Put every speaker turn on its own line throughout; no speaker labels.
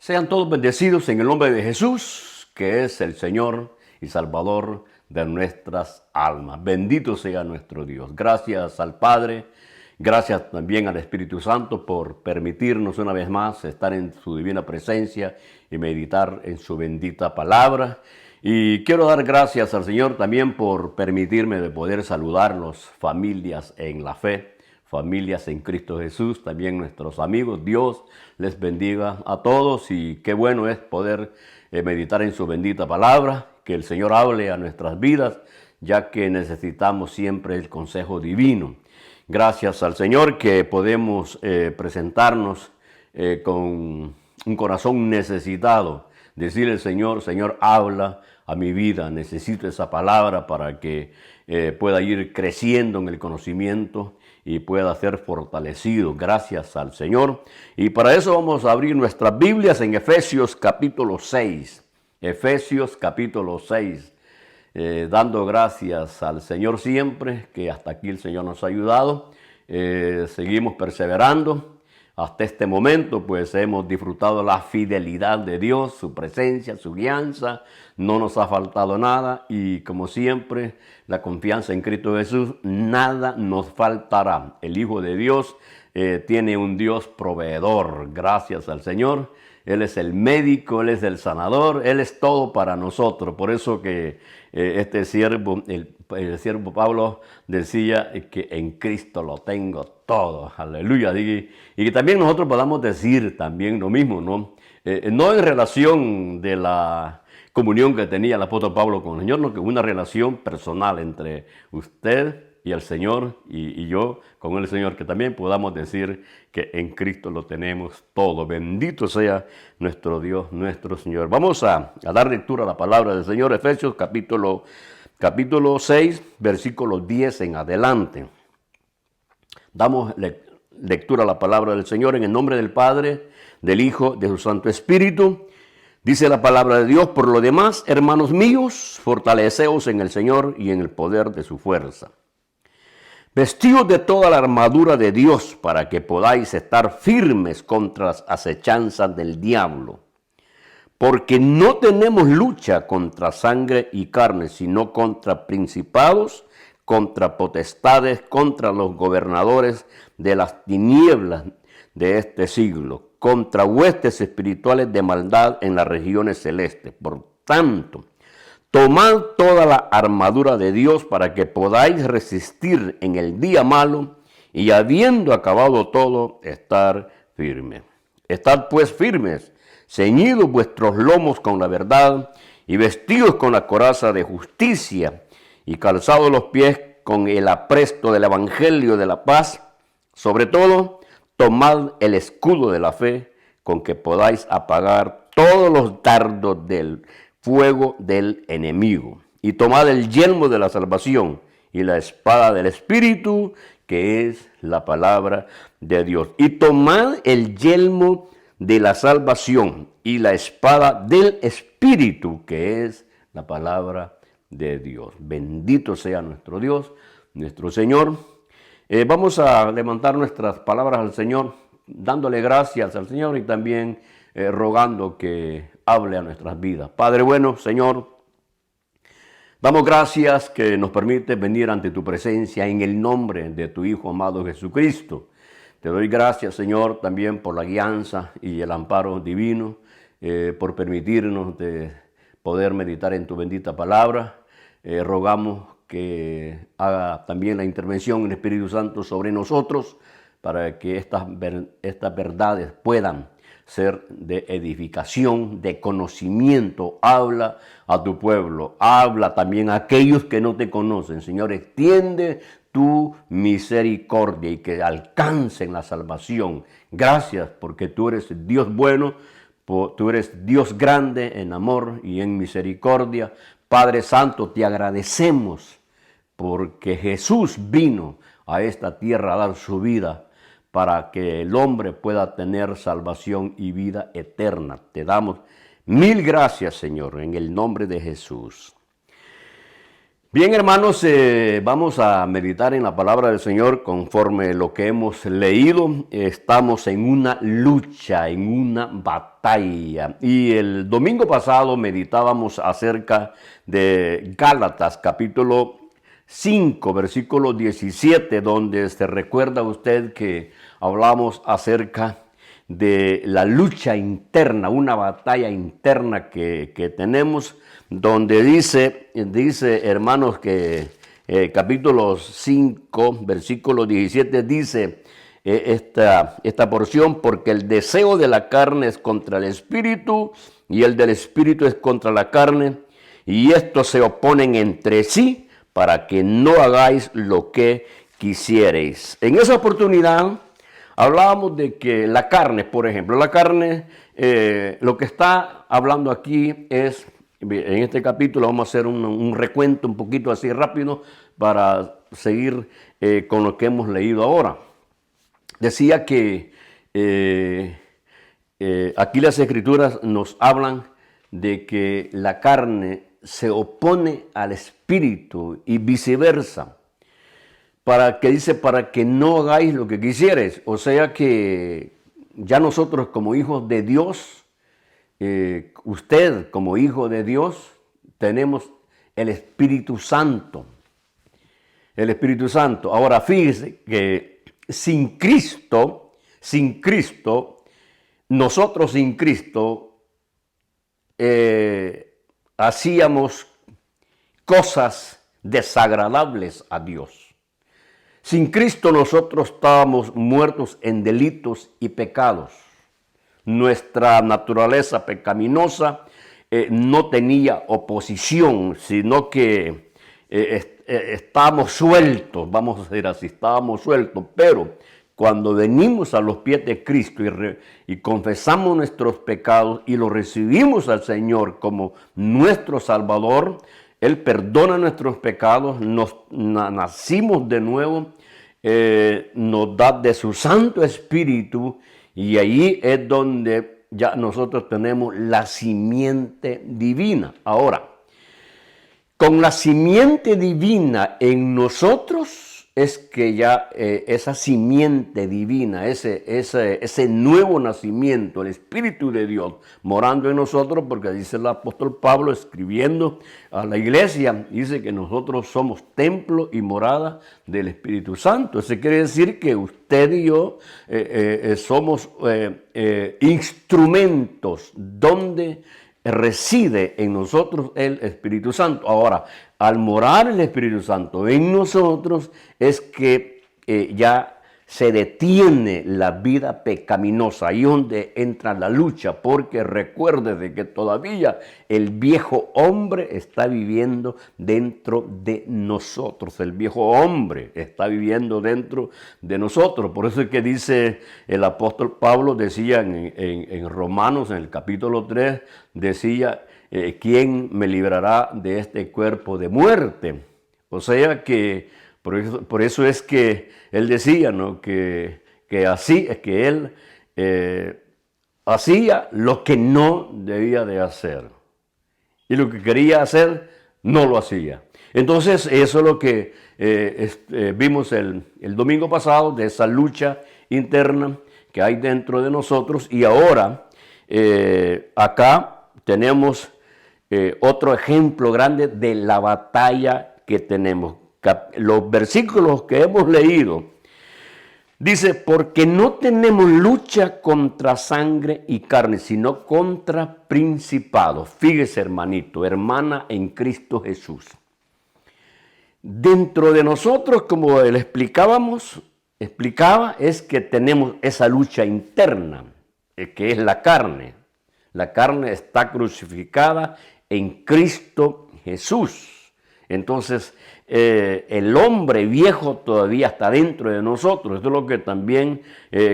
Sean todos bendecidos en el nombre de Jesús, que es el Señor y Salvador de nuestras almas. Bendito sea nuestro Dios. Gracias al Padre, gracias también al Espíritu Santo por permitirnos una vez más estar en su divina presencia y meditar en su bendita palabra. Y quiero dar gracias al Señor también por permitirme de poder saludarlos, familias en la fe, familias en Cristo Jesús, también nuestros amigos. Dios les bendiga a todos y qué bueno es poder meditar en su bendita palabra, que el Señor hable a nuestras vidas, ya que necesitamos siempre el consejo divino. Gracias al Señor que podemos presentarnos con un corazón necesitado, decirle al Señor, Señor, habla a mi vida, necesito esa palabra para que pueda ir creciendo en el conocimiento y pueda ser fortalecido. Gracias al Señor. Y para eso vamos a abrir nuestras Biblias en Efesios capítulo 6. Efesios capítulo 6. Dando gracias al Señor siempre, que hasta aquí el Señor nos ha ayudado. Seguimos perseverando. Hasta este momento, pues hemos disfrutado la fidelidad de Dios, su presencia, su guianza. No nos ha faltado nada y como siempre, la confianza en Cristo Jesús, nada nos faltará. El Hijo de Dios tiene un Dios proveedor. Gracias al Señor. Él es el médico, Él es el sanador, Él es todo para nosotros. Por eso que este siervo, el siervo Pablo decía que en Cristo lo tengo todo. Aleluya. Y que también nosotros podamos decir también lo mismo, ¿no? No en relación de la comunión que tenía el apóstol Pablo con el Señor, no, que una relación personal entre usted y el Señor y yo con el Señor, que también podamos decir que en Cristo lo tenemos todo. Bendito sea nuestro Dios, nuestro Señor. Vamos a dar lectura a la palabra del Señor, Efesios capítulo 6, versículo 10 en adelante. Damos lectura a la palabra del Señor en el nombre del Padre, del Hijo, de su Santo Espíritu. Dice la palabra de Dios: por lo demás, hermanos míos, fortaleceos en el Señor y en el poder de su fuerza. Vestidos de toda la armadura de Dios para que podáis estar firmes contra las acechanzas del diablo. Porque no tenemos lucha contra sangre y carne, sino contra principados, contra potestades, contra los gobernadores de las tinieblas de este siglo, contra huestes espirituales de maldad en las regiones celestes. Por tanto, tomad toda la armadura de Dios para que podáis resistir en el día malo y habiendo acabado todo, estar firme. Estad pues firmes, ceñidos vuestros lomos con la verdad y vestidos con la coraza de justicia y calzados los pies con el apresto del evangelio de la paz. Sobre todo, tomad el escudo de la fe con que podáis apagar todos los dardos del fuego del enemigo. Y tomad el yelmo de la salvación y la espada del Espíritu, que es la palabra de Dios. Y tomad el yelmo de la salvación y la espada del Espíritu, que es la palabra de Dios. Bendito sea nuestro Dios, nuestro Señor. Vamos a levantar nuestras palabras al Señor, dándole gracias al Señor y también rogando que hable a nuestras vidas. Padre bueno, Señor, damos gracias que nos permite venir ante tu presencia en el nombre de tu Hijo amado Jesucristo. Te doy gracias, Señor, también por la guianza y el amparo divino, por permitirnos de poder meditar en tu bendita palabra. Rogamos que haga también la intervención del Espíritu Santo sobre nosotros para que estas verdades puedan ser de edificación, de conocimiento. Habla a tu pueblo, habla también a aquellos que no te conocen. Señor, extiende tu misericordia y que alcancen la salvación. Gracias porque tú eres Dios bueno, tú eres Dios grande en amor y en misericordia. Padre Santo, te agradecemos porque Jesús vino a esta tierra a dar su vida para que el hombre pueda tener salvación y vida eterna. Te damos mil gracias, Señor, en el nombre de Jesús. Bien, hermanos, vamos a meditar en la palabra del Señor conforme lo que hemos leído. Estamos en una lucha, en una batalla. Y el domingo pasado meditábamos acerca de Gálatas, capítulo 5, versículo 17, donde se recuerda usted que hablamos acerca de la lucha interna, una batalla interna que tenemos, donde dice hermanos que capítulo 5, versículo 17 dice esta porción, porque el deseo de la carne es contra el espíritu y el del espíritu es contra la carne, y estos se oponen entre sí para que no hagáis lo que quisiereis. En esa oportunidad hablábamos de que la carne, por ejemplo, la carne, lo que está hablando aquí es, en este capítulo vamos a hacer un recuento un poquito así rápido para seguir con lo que hemos leído ahora. Decía que aquí las escrituras nos hablan de que la carne se opone al espíritu y viceversa. Para que no hagáis lo que quisierais. O sea que ya nosotros como hijos de Dios, usted como hijo de Dios, tenemos el Espíritu Santo. El Espíritu Santo. Ahora fíjese que nosotros sin Cristo, hacíamos cosas desagradables a Dios. Sin Cristo nosotros estábamos muertos en delitos y pecados. Nuestra naturaleza pecaminosa no tenía oposición, sino que estábamos sueltos, vamos a decir así, estábamos sueltos. Pero cuando venimos a los pies de Cristo y confesamos nuestros pecados y lo recibimos al Señor como nuestro Salvador, Él perdona nuestros pecados, nacimos de nuevo, nos da de su Santo Espíritu, y ahí es donde ya nosotros tenemos la simiente divina. Ahora, con la simiente divina en nosotros es que ya esa simiente divina, ese nuevo nacimiento, el Espíritu de Dios morando en nosotros, porque dice el apóstol Pablo escribiendo a la iglesia, dice que nosotros somos templo y morada del Espíritu Santo. Eso quiere decir que usted y yo somos instrumentos donde reside en nosotros el Espíritu Santo. Ahora, al morar el Espíritu Santo en nosotros es que ya se detiene la vida pecaminosa, ahí donde entra la lucha, porque recuerde de que todavía el viejo hombre está viviendo dentro de nosotros, el viejo hombre está viviendo dentro de nosotros. Por eso es que dice el apóstol Pablo, decía en Romanos, en el capítulo 3, decía, ¿quién me librará de este cuerpo de muerte? O sea que por eso es que él decía, ¿no? que así es que él hacía lo que no debía de hacer. Y lo que quería hacer, no lo hacía. Entonces, eso es lo que vimos el domingo pasado, de esa lucha interna que hay dentro de nosotros. Y ahora, acá tenemos otro ejemplo grande de la batalla que tenemos. Los versículos que hemos leído, dice, porque no tenemos lucha contra sangre y carne, sino contra principados. Fíjese, hermanito, hermana en Cristo Jesús. Dentro de nosotros, como le explicaba, es que tenemos esa lucha interna, que es la carne. La carne está crucificada en Cristo Jesús. Entonces, el hombre viejo todavía está dentro de nosotros. Esto es lo que también,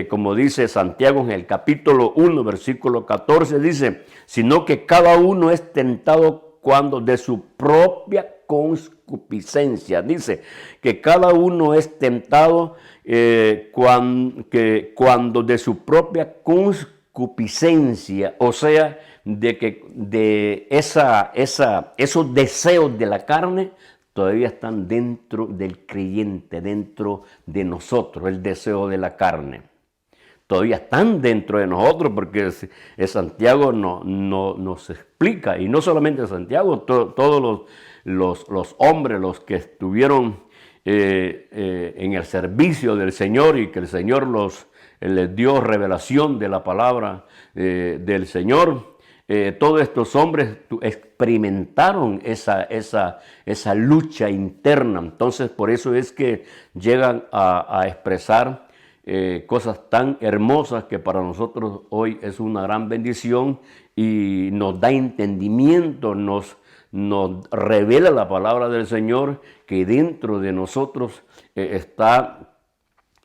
como dice Santiago en el capítulo 1, versículo 14, dice, sino que cada uno es tentado cuando de su propia concupiscencia. Dice que cada uno es tentado cuando de su propia concupiscencia, o sea, de esos deseos de la carne todavía están dentro del creyente, dentro de nosotros, el deseo de la carne. Todavía están dentro de nosotros, porque Santiago nos explica, y no solamente Santiago, todos los hombres, los que estuvieron en el servicio del Señor y que el Señor les dio revelación de la palabra del Señor. Todos estos hombres experimentaron esa lucha interna. Entonces, por eso es que llegan a expresar cosas tan hermosas que para nosotros hoy es una gran bendición y nos da entendimiento, nos revela la palabra del Señor que dentro de nosotros está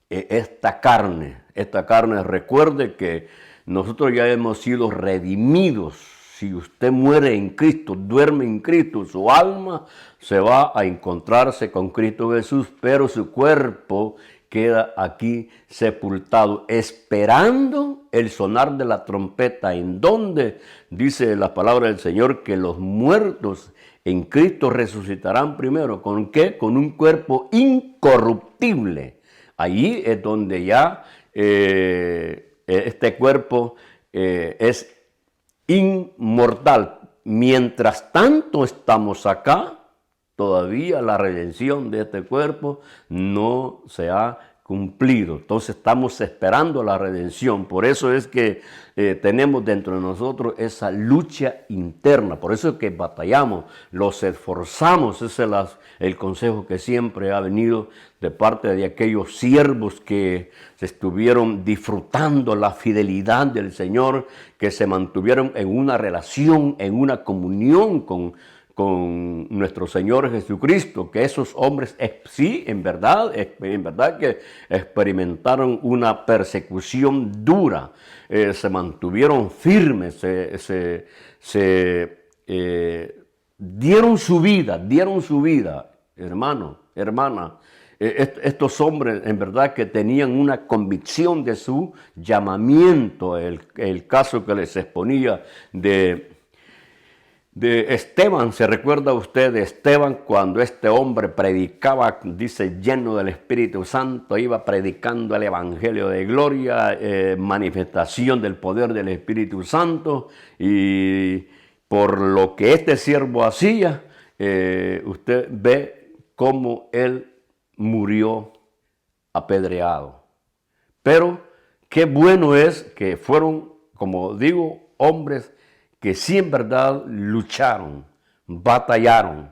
esta carne. Esta carne, recuerde que nosotros ya hemos sido redimidos. Si usted muere en Cristo, duerme en Cristo, su alma se va a encontrarse con Cristo Jesús, pero su cuerpo queda aquí sepultado, esperando el sonar de la trompeta, en donde dice la palabra del Señor que los muertos en Cristo resucitarán primero. ¿Con qué? Con un cuerpo incorruptible. Allí es donde ya este cuerpo es inmortal. Mientras tanto estamos acá, todavía la redención de este cuerpo no se ha cumplido. Entonces estamos esperando la redención. Por eso es que tenemos dentro de nosotros esa lucha interna. Por eso es que batallamos, los esforzamos. Ese es el consejo que siempre ha venido de parte de aquellos siervos que se estuvieron disfrutando la fidelidad del Señor, que se mantuvieron en una relación, en una comunión con nuestro Señor Jesucristo, que esos hombres sí, en verdad que experimentaron una persecución dura, se mantuvieron firmes, dieron su vida, hermano, hermana. Estos hombres en verdad que tenían una convicción de su llamamiento. El caso que les exponía de Esteban, ¿se recuerda usted de Esteban cuando este hombre predicaba, dice, lleno del Espíritu Santo, iba predicando el Evangelio de gloria, manifestación del poder del Espíritu Santo, y por lo que este siervo hacía, usted ve cómo él murió apedreado. Pero qué bueno es que fueron, como digo, hombres que sí en verdad lucharon, batallaron,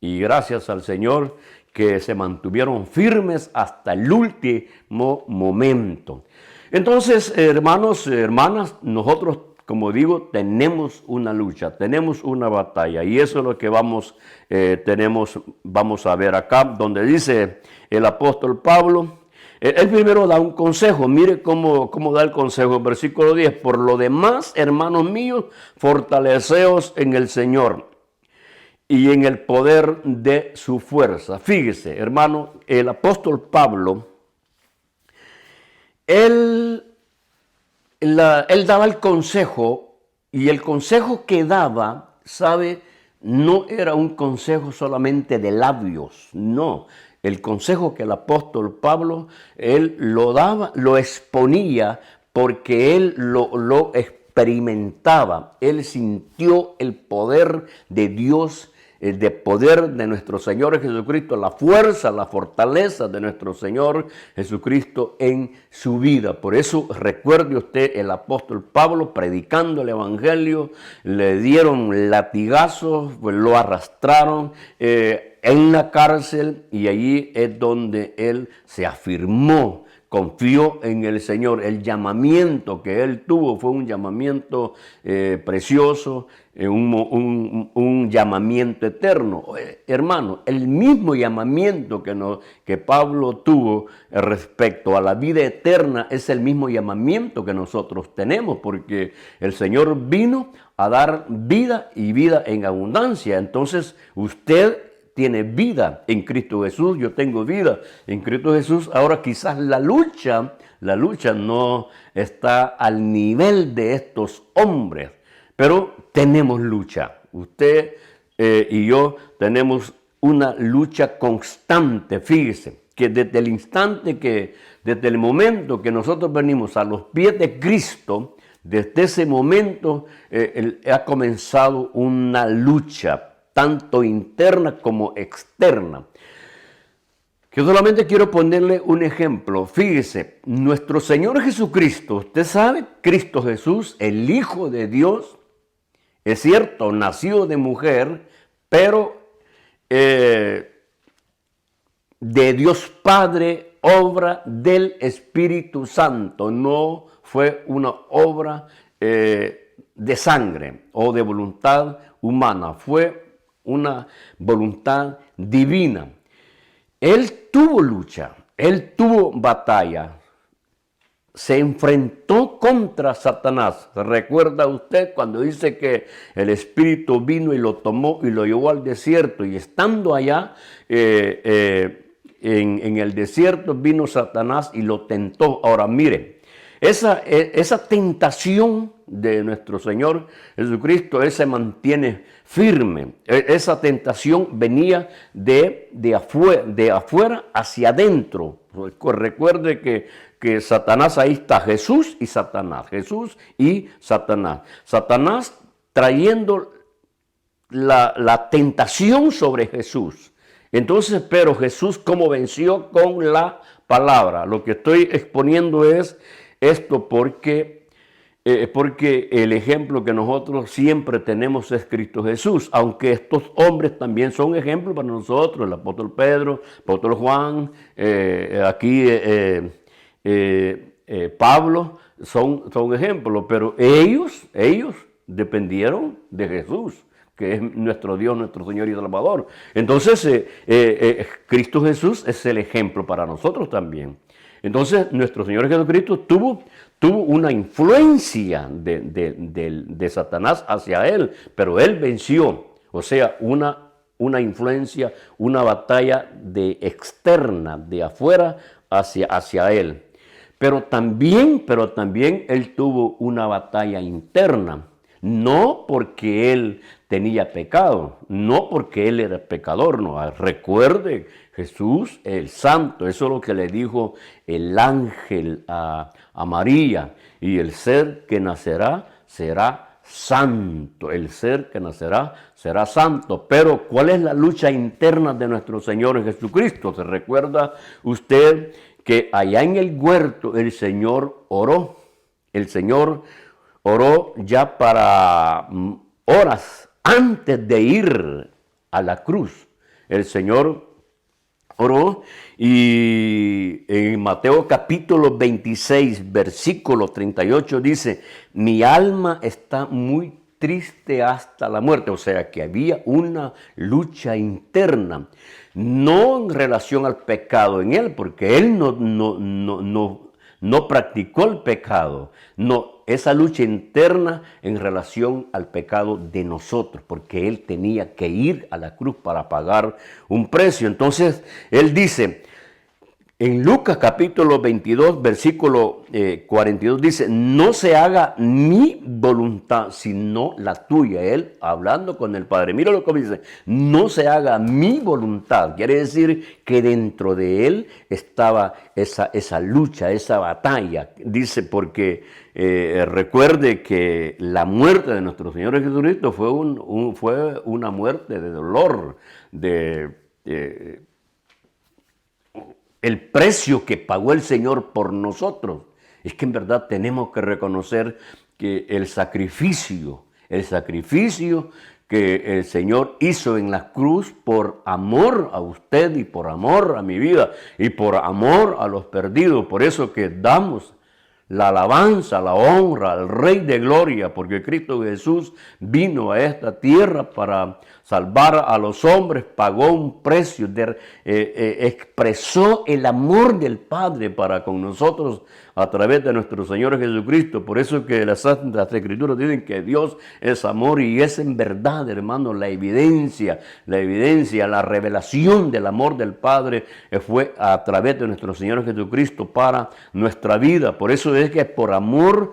y gracias al Señor que se mantuvieron firmes hasta el último momento. Entonces, hermanos, hermanas, nosotros, como digo, tenemos una lucha, tenemos una batalla, y eso es lo que vamos a ver acá, donde dice el apóstol Pablo. Él primero da un consejo. Mire cómo da el consejo. Versículo 10. Por lo demás, hermanos míos, fortaleceos en el Señor y en el poder de su fuerza. Fíjese, hermano, el apóstol Pablo, él daba el consejo, y el consejo que daba, ¿sabe? No era un consejo solamente de labios, no. El consejo que el apóstol Pablo, él lo daba, lo exponía porque él lo experimentaba. Él sintió el poder de Dios, el poder de nuestro Señor Jesucristo, la fuerza, la fortaleza de nuestro Señor Jesucristo en su vida. Por eso recuerde usted, el apóstol Pablo predicando el Evangelio, le dieron latigazos, pues lo arrastraron en la cárcel, y allí es donde él se afirmó, confió en el Señor. El llamamiento que él tuvo fue un llamamiento precioso, un llamamiento eterno. Hermano, el mismo llamamiento que Pablo tuvo respecto a la vida eterna es el mismo llamamiento que nosotros tenemos, porque el Señor vino a dar vida y vida en abundancia. Entonces, usted tiene vida en Cristo Jesús, yo tengo vida en Cristo Jesús. Ahora quizás la lucha no está al nivel de estos hombres, pero tenemos lucha. Usted y yo tenemos una lucha constante. Fíjese que desde el momento que nosotros venimos a los pies de Cristo, desde ese momento ha comenzado una lucha, tanto interna como externa. Yo solamente quiero ponerle un ejemplo. Fíjese, nuestro Señor Jesucristo, usted sabe, Cristo Jesús, el Hijo de Dios, es cierto, nació de mujer, pero de Dios Padre, obra del Espíritu Santo, no fue una obra de sangre o de voluntad humana, fue una voluntad divina. Él tuvo lucha, él tuvo batalla, se enfrentó contra Satanás. ¿Recuerda usted cuando dice que el Espíritu vino y lo tomó y lo llevó al desierto? Y estando allá en el desierto vino Satanás y lo tentó. Ahora mire, esa tentación de nuestro Señor Jesucristo, Él se mantiene firme. Esa tentación venía de afuera hacia adentro. Recuerde que Satanás, ahí está Jesús y Satanás. Jesús y Satanás. Satanás trayendo la tentación sobre Jesús. Entonces, pero Jesús, ¿cómo venció? Con la palabra. Lo que estoy exponiendo es esto porque el ejemplo que nosotros siempre tenemos es Cristo Jesús, aunque estos hombres también son ejemplos para nosotros, el apóstol Pedro, el apóstol Juan, Pablo, son ejemplos, pero ellos dependieron de Jesús, que es nuestro Dios, nuestro Señor y Salvador. Entonces, Cristo Jesús es el ejemplo para nosotros también. Entonces, nuestro Señor Jesucristo tuvo una influencia de Satanás hacia él, pero él venció. O sea, una influencia, una batalla externa, de afuera hacia él. Pero también él tuvo una batalla interna. No porque él tenía pecado, no porque él era pecador, no. Recuerde, Jesús, el santo, eso es lo que le dijo el ángel a María, y el ser que nacerá será santo, el ser que nacerá será santo. Pero ¿cuál es la lucha interna de nuestro Señor Jesucristo? ¿Se recuerda usted que allá en el huerto el Señor oró? El Señor oró ya para horas antes de ir a la cruz. El Señor oró y en Mateo capítulo 26, versículo 38 dice: mi alma está muy triste hasta la muerte. O sea que había una lucha interna, no en relación al pecado en él, porque él no practicó el pecado, no, esa lucha interna en relación al pecado de nosotros, porque él tenía que ir a la cruz para pagar un precio. Entonces, él dice, en Lucas capítulo 22, versículo 42, dice, no se haga mi voluntad, sino la tuya. Él hablando con el Padre. Mira lo que dice, no se haga mi voluntad. Quiere decir que dentro de él estaba esa lucha, esa batalla. Dice, porque recuerde que la muerte de nuestro Señor Jesucristo fue una muerte de dolor, el precio que pagó el Señor por nosotros. Es que en verdad tenemos que reconocer que el sacrificio que el Señor hizo en la cruz por amor a usted y por amor a mi vida y por amor a los perdidos. Por eso que damos la alabanza, la honra al Rey de Gloria, porque Cristo Jesús vino a esta tierra para salvar a los hombres, pagó un precio, expresó el amor del Padre para con nosotros a través de nuestro Señor Jesucristo. Por eso que las Santas Escrituras dicen que Dios es amor, y es en verdad, hermano, la evidencia, la revelación del amor del Padre fue a través de nuestro Señor Jesucristo para nuestra vida. Por eso es que por amor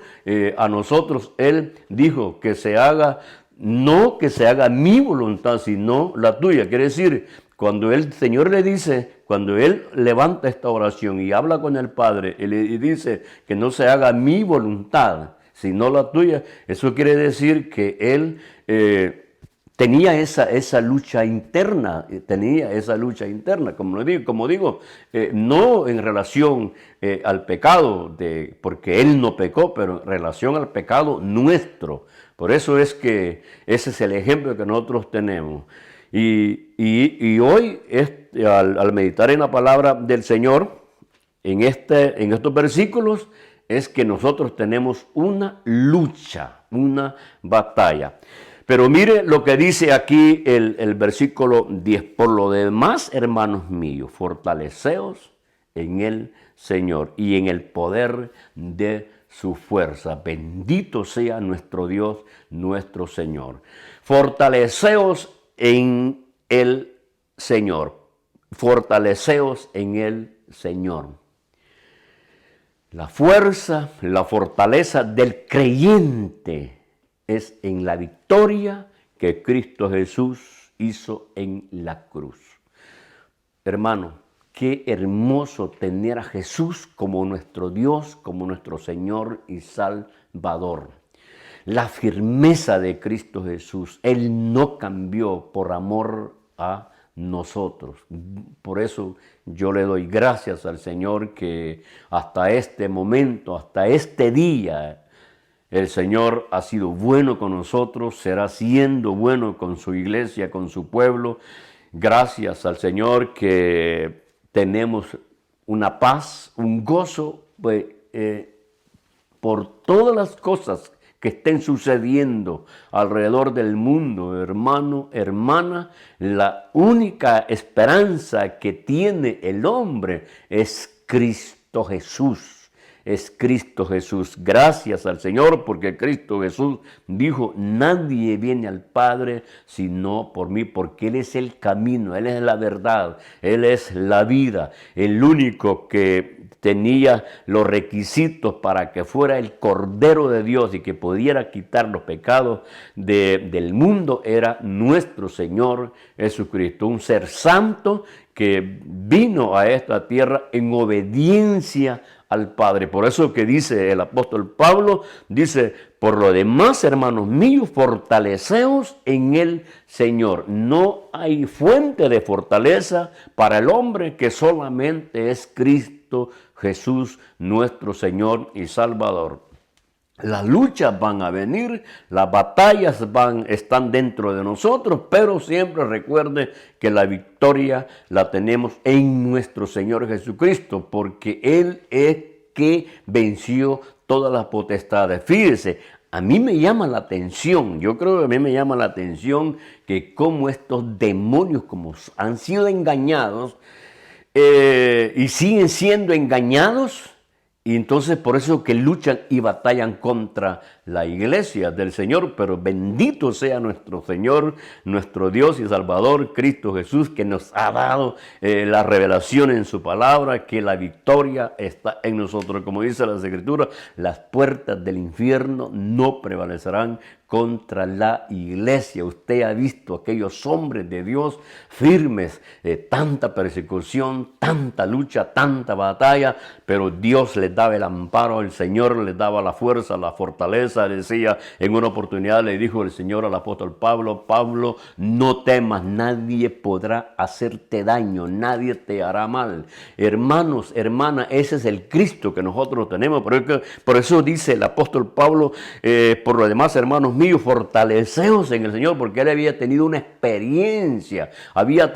a nosotros Él dijo que se haga, no que se haga mi voluntad, sino la tuya. Quiere decir Cuando el Señor le dice, cuando Él levanta esta oración y habla con el Padre y le dice que no se haga mi voluntad, sino la tuya, eso quiere decir que Él tenía esa lucha interna, como digo, no en relación al pecado, porque Él no pecó, pero en relación al pecado nuestro. Por eso es que ese es el ejemplo que nosotros tenemos. Y hoy, al meditar en la palabra del Señor, en estos versículos, es que nosotros tenemos una lucha, una batalla. Pero mire lo que dice aquí el versículo 10. Por lo demás, hermanos míos, fortaleceos en el Señor y en el poder de su fuerza. Bendito sea nuestro Dios, nuestro Señor. Fortaleceos en el Señor. Fortaleceos en el Señor. La fuerza, la fortaleza del creyente es en la victoria que Cristo Jesús hizo en la cruz. Hermano, qué hermoso tener a Jesús como nuestro Dios, como nuestro Señor y Salvador. La firmeza de Cristo Jesús, Él no cambió por amor a nosotros. Por eso yo le doy gracias al Señor que hasta este momento, hasta este día, el Señor ha sido bueno con nosotros, será siendo bueno con su iglesia, con su pueblo. Gracias al Señor que tenemos una paz, un gozo por todas las cosas que estén sucediendo alrededor del mundo, hermano, hermana. La única esperanza que tiene el hombre es Cristo Jesús. Es Cristo Jesús. Gracias al Señor porque Cristo Jesús dijo, nadie viene al Padre sino por mí, porque Él es el camino, Él es la verdad, Él es la vida, el único que tenía los requisitos para que fuera el Cordero de Dios y que pudiera quitar los pecados del mundo era nuestro Señor Jesucristo, un ser santo que vino a esta tierra en obediencia al Padre. Por eso que dice el apóstol Pablo, dice, por lo demás, hermanos míos, fortaleceos en el Señor. No hay fuente de fortaleza para el hombre que solamente es Cristo Jesús, nuestro Señor y Salvador. Las luchas van a venir, las batallas están dentro de nosotros, pero siempre recuerde que la victoria la tenemos en nuestro Señor Jesucristo, porque Él es que venció todas las potestades. Fíjese, a mí me llama la atención, yo creo que a mí me llama la atención que como estos demonios, como han sido engañados y siguen siendo engañados, y entonces por eso que luchan y batallan contra la iglesia del Señor. Pero bendito sea nuestro Señor, nuestro Dios y Salvador, Cristo Jesús, que nos ha dado la revelación en su palabra, que la victoria está en nosotros. Como dice las Escrituras, las puertas del infierno no prevalecerán contra la iglesia. Usted ha visto aquellos hombres de Dios firmes, tanta persecución, tanta lucha, tanta batalla, pero Dios les daba el amparo, el Señor les daba la fuerza, la fortaleza. Decía, en una oportunidad le dijo el Señor al apóstol Pablo, Pablo, no temas, nadie podrá hacerte daño, nadie te hará mal. Hermanos, hermanas, ese es el Cristo que nosotros tenemos. Por eso dice el apóstol Pablo, por lo demás, hermanos míos, fortaleceos en el Señor, porque él había tenido una experiencia, había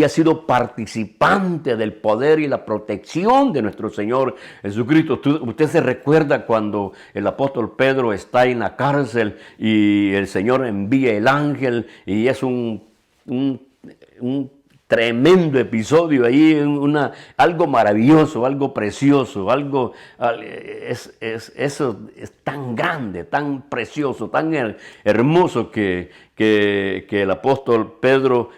sido participante del poder y la protección de nuestro Señor Jesucristo. Usted se recuerda cuando el apóstol Pedro está en la cárcel y el Señor envía el ángel y es un tremendo episodio ahí, algo maravilloso, algo precioso, eso es tan grande, tan precioso, tan hermoso que que el apóstol Pedro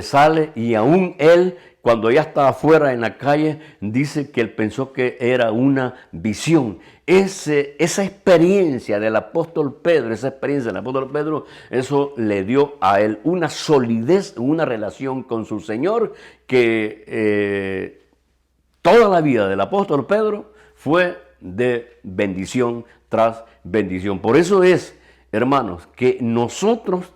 sale y aún él, cuando ya estaba afuera en la calle, dice que él pensó que era una visión. Esa experiencia del apóstol Pedro, eso le dio a él una solidez, una relación con su Señor que toda la vida del apóstol Pedro fue de bendición tras bendición. Por eso es, hermanos, que nosotros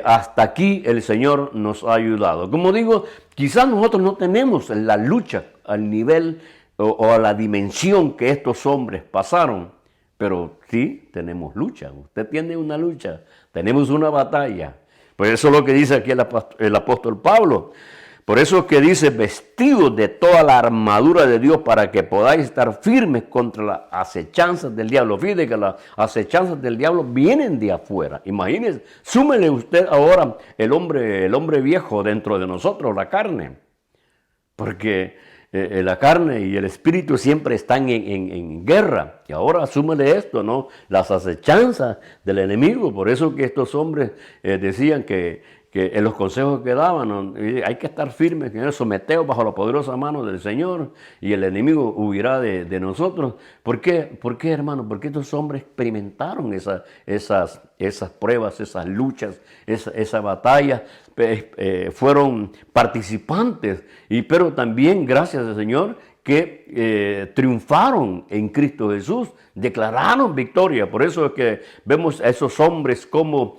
hasta aquí el Señor nos ha ayudado. Como digo, quizás nosotros no tenemos la lucha al nivel o a la dimensión que estos hombres pasaron, pero sí tenemos lucha. Usted tiene una lucha, tenemos una batalla. Pues eso es lo que dice aquí el apóstol Pablo. Por eso es que dice, vestidos de toda la armadura de Dios para que podáis estar firmes contra las acechanzas del diablo. Fíjate que las acechanzas del diablo vienen de afuera. Imagínense, súmele usted ahora el hombre viejo dentro de nosotros, la carne. Porque la carne y el espíritu siempre están en guerra. Y ahora súmele esto, ¿no? Las acechanzas del enemigo. Por eso que estos hombres decían que en los consejos que daban, ¿no? Hay que estar firmes, someteos bajo la poderosa mano del Señor y el enemigo huirá de nosotros. ¿Por qué, hermano? Porque estos hombres experimentaron esas pruebas, esas luchas, esa batalla, fueron participantes, pero también gracias al Señor que triunfaron en Cristo Jesús, declararon victoria. Por eso es que vemos a esos hombres como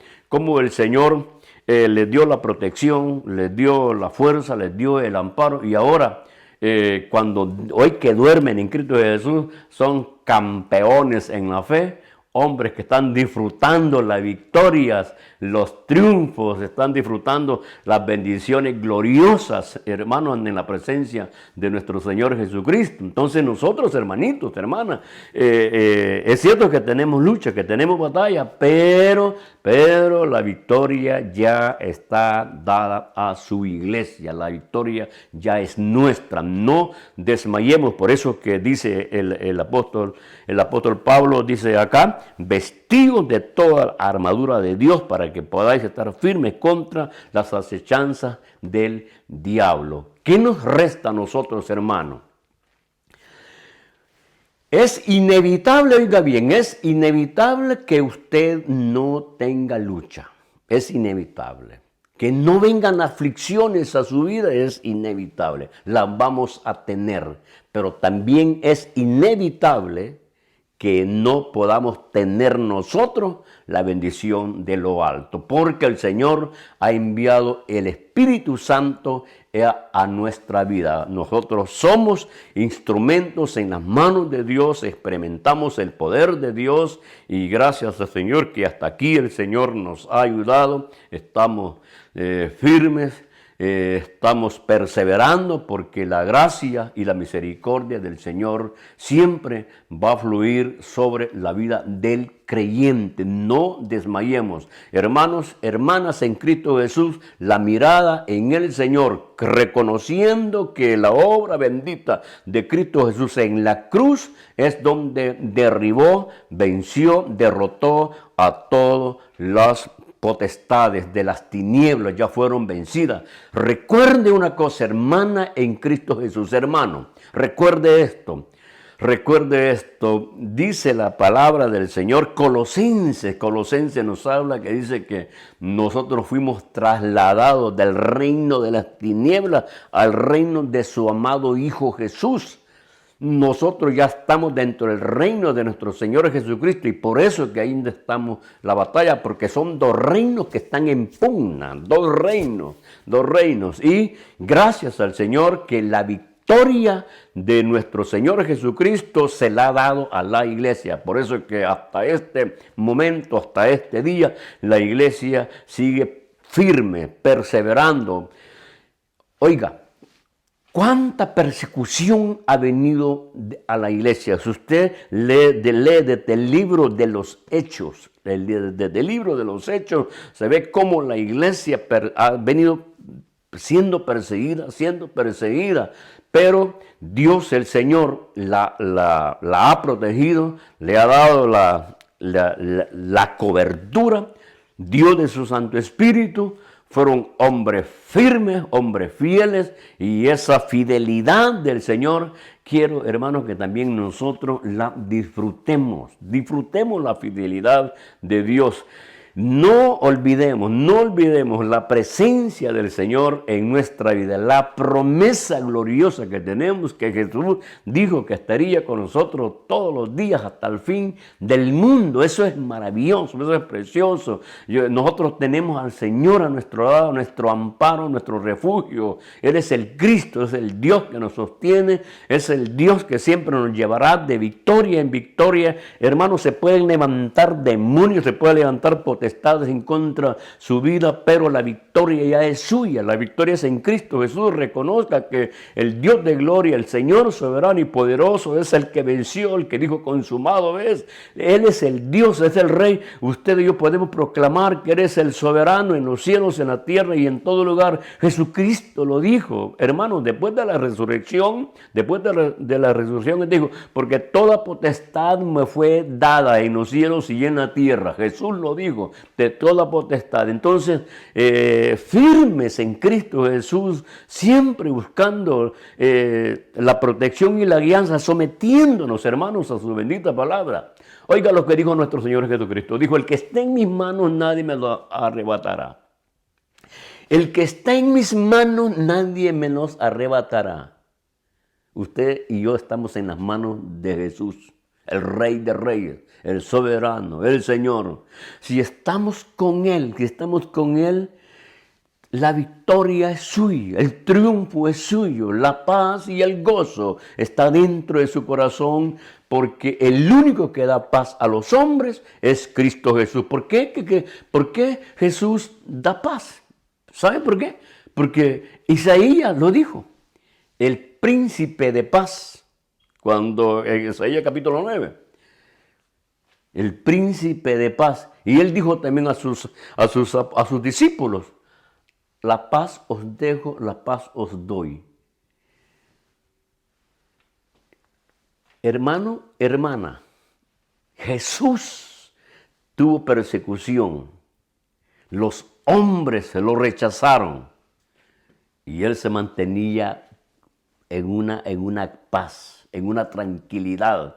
el Señor les dio la protección, les dio la fuerza, les dio el amparo y ahora cuando hoy que duermen en Cristo Jesús son campeones en la fe, hombres que están disfrutando las victorias, los triunfos, están disfrutando las bendiciones gloriosas, hermanos, en la presencia de nuestro Señor Jesucristo. Entonces nosotros, hermanitos, hermanas, es cierto que tenemos lucha, que tenemos batalla, pero la victoria ya está dada a su iglesia, la victoria ya es nuestra, no desmayemos. Por eso que dice el apóstol Pablo, dice acá, vestidos de toda la armadura de Dios para que podáis estar firmes contra las acechanzas del diablo. ¿Qué nos resta a nosotros, hermanos? Es inevitable, oiga bien, es inevitable que usted no tenga lucha. Es inevitable. Que no vengan aflicciones a su vida es inevitable. Las vamos a tener. Pero también es inevitable que no podamos tener nosotros la bendición de lo alto, porque el Señor ha enviado el Espíritu Santo a nuestra vida. Nosotros somos instrumentos en las manos de Dios, experimentamos el poder de Dios y gracias al Señor que hasta aquí el Señor nos ha ayudado, estamos firmes. Estamos perseverando porque la gracia y la misericordia del Señor siempre va a fluir sobre la vida del creyente. No desmayemos. Hermanos, hermanas en Cristo Jesús, la mirada en el Señor, reconociendo que la obra bendita de Cristo Jesús en la cruz es donde derribó, venció, derrotó a todos los potestades de las tinieblas ya fueron vencidas. Recuerde una cosa, hermana en Cristo Jesús, hermano, recuerde esto, dice la palabra del Señor, Colosenses nos habla que dice que nosotros fuimos trasladados del reino de las tinieblas al reino de su amado Hijo Jesús. Nosotros ya estamos dentro del reino de nuestro Señor Jesucristo y por eso es que ahí estamos la batalla, porque son dos reinos que están en pugna, dos reinos. Y gracias al Señor que la victoria de nuestro Señor Jesucristo se la ha dado a la iglesia. Por eso es que hasta este momento, hasta este día, la iglesia sigue firme, perseverando. Oiga, ¿cuánta persecución ha venido a la iglesia? Si usted lee desde el libro de los Hechos, desde el libro de los Hechos, se ve cómo la iglesia ha venido siendo perseguida, pero Dios, el Señor, la ha protegido, le ha dado la cobertura, Dios de su Santo Espíritu, fueron hombres firmes, hombres fieles, y esa fidelidad del Señor, quiero, hermanos, que también nosotros la disfrutemos. Disfrutemos la fidelidad de Dios. No olvidemos la presencia del Señor en nuestra vida, la promesa gloriosa que tenemos, que Jesús dijo que estaría con nosotros todos los días hasta el fin del mundo. Eso es maravilloso, eso es precioso. Nosotros tenemos al Señor a nuestro lado, nuestro amparo, nuestro refugio. Él es el Cristo, es el Dios que nos sostiene, es el Dios que siempre nos llevará de victoria en victoria. Hermanos, se pueden levantar demonios, se puede levantar potestades en contra su vida, pero la victoria ya es suya. La victoria es en Cristo Jesús. Reconozca que el Dios de gloria, el Señor soberano y poderoso, es el que venció, el que dijo consumado es. Él es el Dios, es el Rey. Usted y yo podemos proclamar que eres el soberano en los cielos, en la tierra y en todo lugar. Jesucristo lo dijo, hermanos, después de la resurrección, Él dijo, porque toda potestad me fue dada en los cielos y en la tierra. Jesús lo dijo, de toda potestad. Entonces, firmes en Cristo Jesús, siempre buscando la protección y la guianza, sometiéndonos, hermanos, a su bendita palabra. Oiga lo que dijo nuestro Señor Jesucristo. Dijo, el que esté en mis manos nadie me lo arrebatará. El que está en mis manos nadie me los arrebatará. Usted y yo estamos en las manos de Jesús, el Rey de Reyes, el soberano, el Señor. Si estamos con Él, la victoria es suya, el triunfo es suyo, la paz y el gozo está dentro de su corazón, porque el único que da paz a los hombres es Cristo Jesús. ¿Por qué? ¿Por qué Jesús da paz? ¿Sabe por qué? Porque Isaías lo dijo, el príncipe de paz, cuando en Isaías capítulo 9, el príncipe de paz. Y él dijo también a sus discípulos, la paz os dejo, la paz os doy. Hermano, hermana, Jesús tuvo persecución. Los hombres se lo rechazaron y él se mantenía en una paz, en una tranquilidad.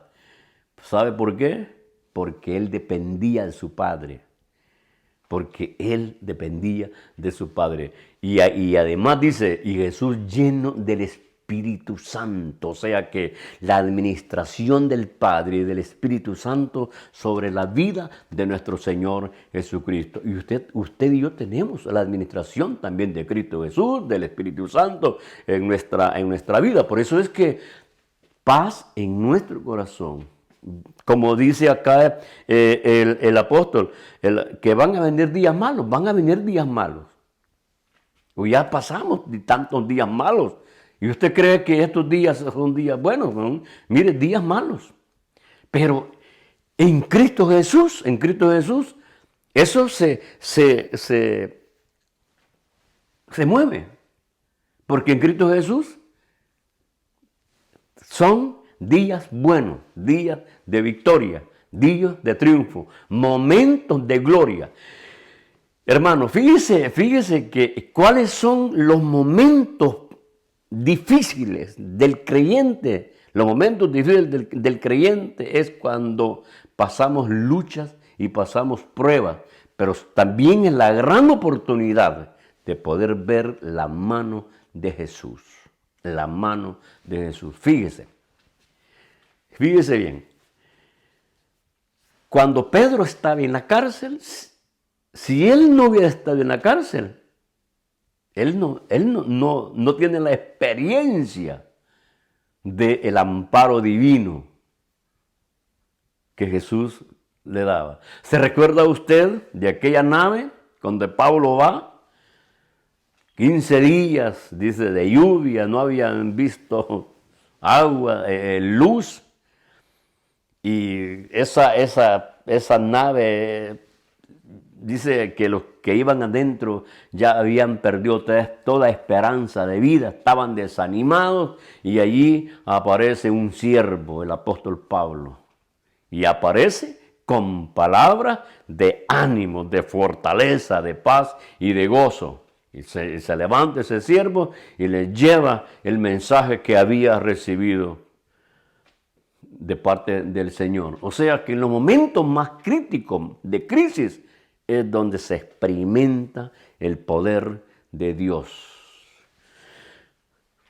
¿Sabe por qué? Porque él dependía de su Padre. Porque él dependía de su Padre. Y además dice, y Jesús lleno del Espíritu Santo. O sea que la administración del Padre y del Espíritu Santo sobre la vida de nuestro Señor Jesucristo. Y usted y yo tenemos la administración también de Cristo Jesús, del Espíritu Santo en nuestra vida. Por eso es que paz en nuestro corazón. Como dice acá el apóstol, que van a venir días malos. O ya pasamos de tantos días malos. Y usted cree que estos días son días buenos, ¿no? Mire, días malos. Pero en Cristo Jesús, eso se mueve. Porque en Cristo Jesús son días buenos, días de victoria, días de triunfo, momentos de gloria. Hermano, fíjese que cuáles son los momentos difíciles del creyente. Los momentos difíciles del creyente es cuando pasamos luchas y pasamos pruebas, pero también es la gran oportunidad de poder ver la mano de Jesús. La mano de Jesús. Fíjese bien. Cuando Pedro estaba en la cárcel, si él no hubiera estado en la cárcel, él no tiene la experiencia del amparo divino que Jesús le daba. ¿Se recuerda usted de aquella nave donde Pablo va? 15 días, dice, de lluvia, no habían visto agua, luz. Y esa nave, dice que los que iban adentro ya habían perdido toda esperanza de vida, estaban desanimados, y allí aparece un siervo, el apóstol Pablo, y aparece con palabras de ánimo, de fortaleza, de paz y de gozo. Y se levanta ese siervo y le lleva el mensaje que había recibido de parte del Señor. O sea que en los momentos más críticos de crisis es donde se experimenta el poder de Dios.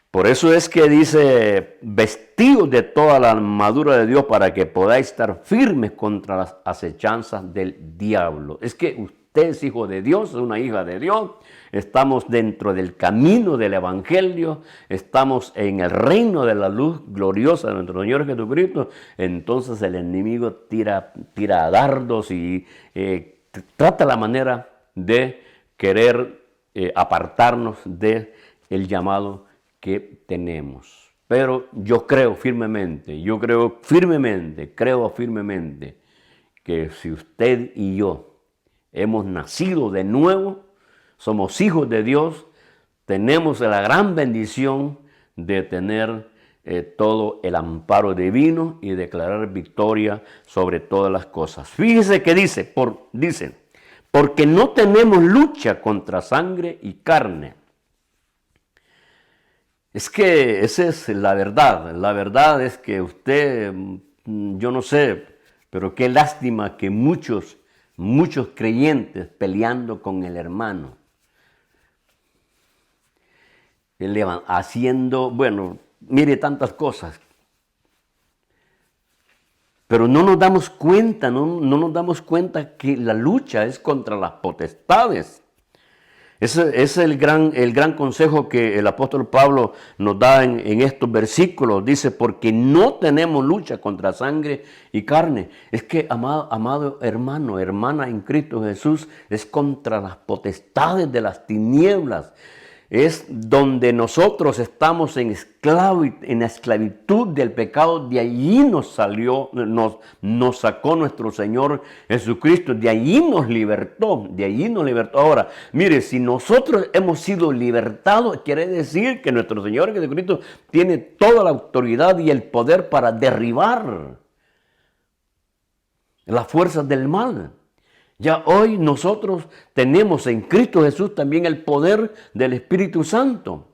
Por eso es que dice, vestidos de toda la armadura de Dios para que podáis estar firmes contra las acechanzas del diablo. Es que usted es hijo de Dios, es una hija de Dios. Estamos dentro del camino del Evangelio, estamos en el reino de la luz gloriosa de nuestro Señor Jesucristo. Entonces el enemigo tira dardos y trata la manera de querer apartarnos del llamado que tenemos. Pero yo creo firmemente que si usted y yo hemos nacido de nuevo, somos hijos de Dios, tenemos la gran bendición de tener todo el amparo divino y declarar victoria sobre todas las cosas. Fíjese que dice, porque no tenemos lucha contra sangre y carne. Es que esa es la verdad. La verdad es que usted, yo no sé, pero qué lástima que muchos creyentes peleando con el hermano, haciendo, bueno, mire tantas cosas. Pero no nos damos cuenta, no nos damos cuenta que la lucha es contra las potestades. Ese es el gran consejo que el apóstol Pablo nos da en estos versículos. Dice, porque no tenemos lucha contra sangre y carne. Es que, amado hermano, hermana en Cristo Jesús, es contra las potestades de las tinieblas. Es donde nosotros estamos en la esclavitud del pecado. De allí nos sacó nuestro Señor Jesucristo. De allí nos libertó. Ahora, mire, si nosotros hemos sido libertados, quiere decir que nuestro Señor Jesucristo tiene toda la autoridad y el poder para derribar las fuerzas del mal. Ya hoy nosotros tenemos en Cristo Jesús también el poder del Espíritu Santo.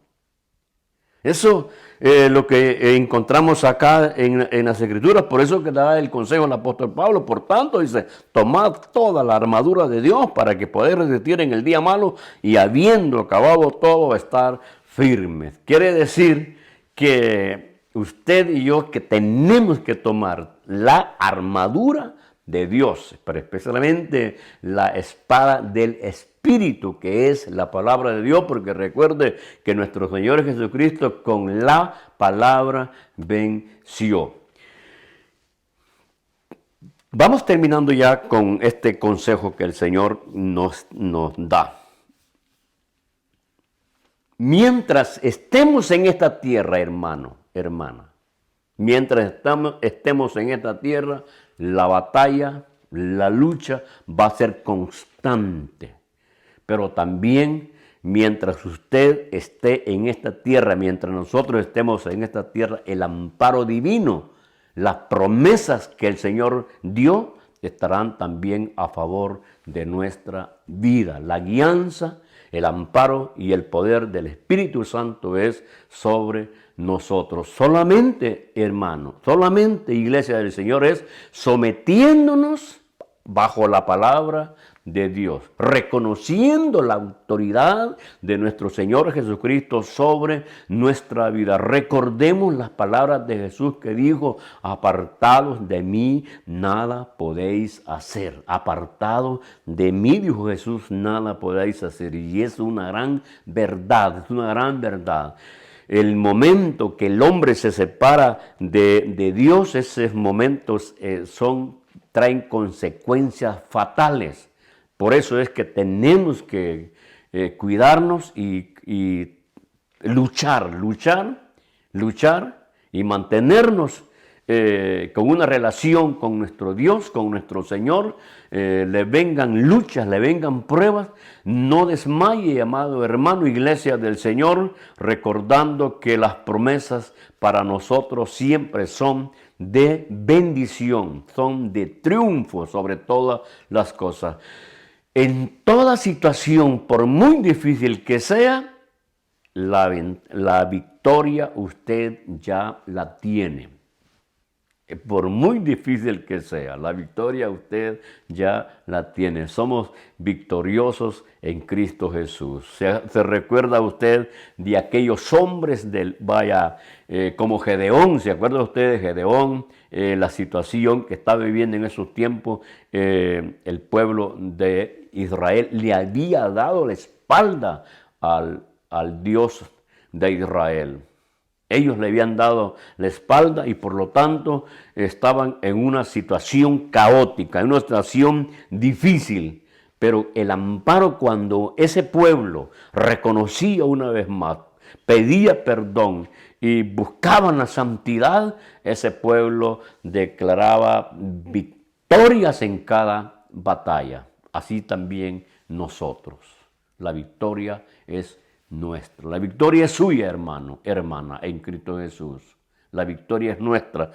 Eso es lo que encontramos acá en las Escrituras. Por eso que da el consejo al apóstol Pablo. Por tanto, dice, tomad toda la armadura de Dios para que podáis resistir en el día malo y habiendo acabado todo, estar firmes. Quiere decir que usted y yo que tenemos que tomar la armadura de Dios, pero especialmente la espada del Espíritu, que es la palabra de Dios, porque recuerde que nuestro Señor Jesucristo con la palabra venció. Vamos terminando ya con este consejo que el Señor nos da. Mientras estemos en esta tierra, hermano, hermana, mientras estemos en esta tierra, la batalla, la lucha va a ser constante. Pero también mientras usted esté en esta tierra, mientras nosotros estemos en esta tierra, el amparo divino, las promesas que el Señor dio, estarán también a favor de nuestra vida. La guianza, el amparo y el poder del Espíritu Santo es sobre nosotros. Solamente, hermano, solamente, iglesia del Señor, es sometiéndonos bajo la palabra de Dios, reconociendo la autoridad de nuestro Señor Jesucristo sobre nuestra vida. Recordemos las palabras de Jesús que dijo, apartados de mí, nada podéis hacer. Apartados de mí, dijo Jesús, nada podéis hacer. Y es una gran verdad, El momento que el hombre se separa de Dios, esos momentos traen consecuencias fatales. Por eso es que tenemos que cuidarnos y luchar y mantenernos con una relación con nuestro Dios, con nuestro Señor, le vengan luchas, le vengan pruebas, no desmaye, amado hermano, iglesia del Señor, recordando que las promesas para nosotros siempre son de bendición, son de triunfo sobre todas las cosas. En toda situación, por muy difícil que sea, la victoria usted ya la tiene. Por muy difícil que sea, la victoria usted ya la tiene. Somos victoriosos en Cristo Jesús. Se recuerda usted de aquellos hombres como Gedeón. ¿Se acuerda usted de Gedeón? La situación que estaba viviendo en esos tiempos, el pueblo de Israel le había dado la espalda al Dios de Israel. Ellos le habían dado la espalda y por lo tanto estaban en una situación caótica, en una situación difícil. Pero el amparo, cuando ese pueblo reconocía una vez más, pedía perdón y buscaban la santidad, ese pueblo declaraba victorias en cada batalla. Así también nosotros. La victoria es nuestra. La victoria es suya, hermano, hermana, en Cristo Jesús. La victoria es nuestra.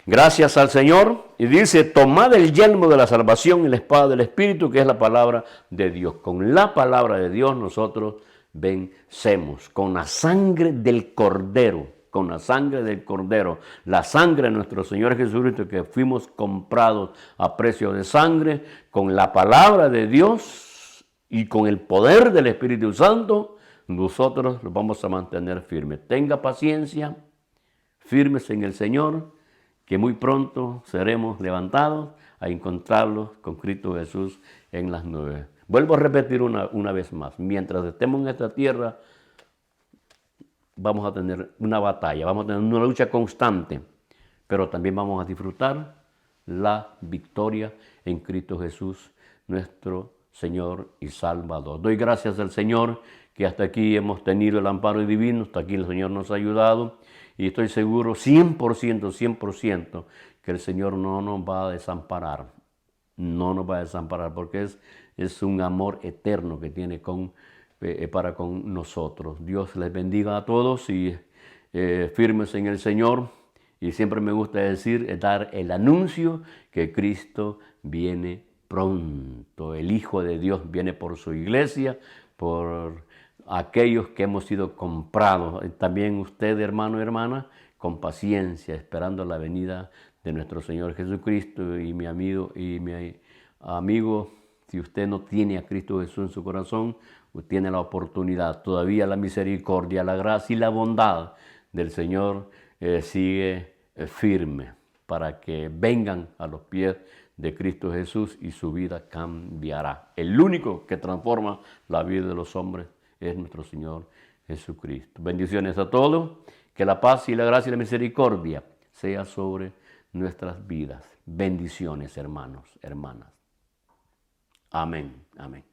Gracias al Señor. Y dice, tomad el yelmo de la salvación y la espada del Espíritu, que es la palabra de Dios. Con la palabra de Dios nosotros vencemos. Con la sangre del Cordero. Con la sangre del Cordero. La sangre de nuestro Señor Jesucristo, que fuimos comprados a precio de sangre. Con la palabra de Dios y con el poder del Espíritu Santo, nosotros los vamos a mantener firmes. Tenga paciencia, firmes en el Señor, que muy pronto seremos levantados a encontrarlos con Cristo Jesús en las nubes. Vuelvo a repetir una vez más. Mientras estemos en esta tierra, vamos a tener una batalla, vamos a tener una lucha constante, pero también vamos a disfrutar la victoria en Cristo Jesús, nuestro Señor y Salvador. Doy gracias al Señor que hasta aquí hemos tenido el amparo divino, hasta aquí el Señor nos ha ayudado y estoy seguro 100% que el Señor no nos va a desamparar, no nos va a desamparar porque es un amor eterno que tiene para con nosotros. Dios les bendiga a todos y firmes en el Señor. Y siempre me gusta dar el anuncio que Cristo viene pronto. El Hijo de Dios viene por su iglesia, por aquellos que hemos sido comprados. También usted, hermano y hermana, con paciencia, esperando la venida de nuestro Señor Jesucristo. Y mi amigo, si usted no tiene a Cristo Jesús en su corazón, usted tiene la oportunidad. Todavía la misericordia, la gracia y la bondad del Señor sigue firme para que vengan a los pies de Cristo Jesús y su vida cambiará. El único que transforma la vida de los hombres es nuestro Señor Jesucristo. Bendiciones a todos. Que la paz y la gracia y la misericordia sea sobre nuestras vidas. Bendiciones, hermanos, hermanas. Amén, amén.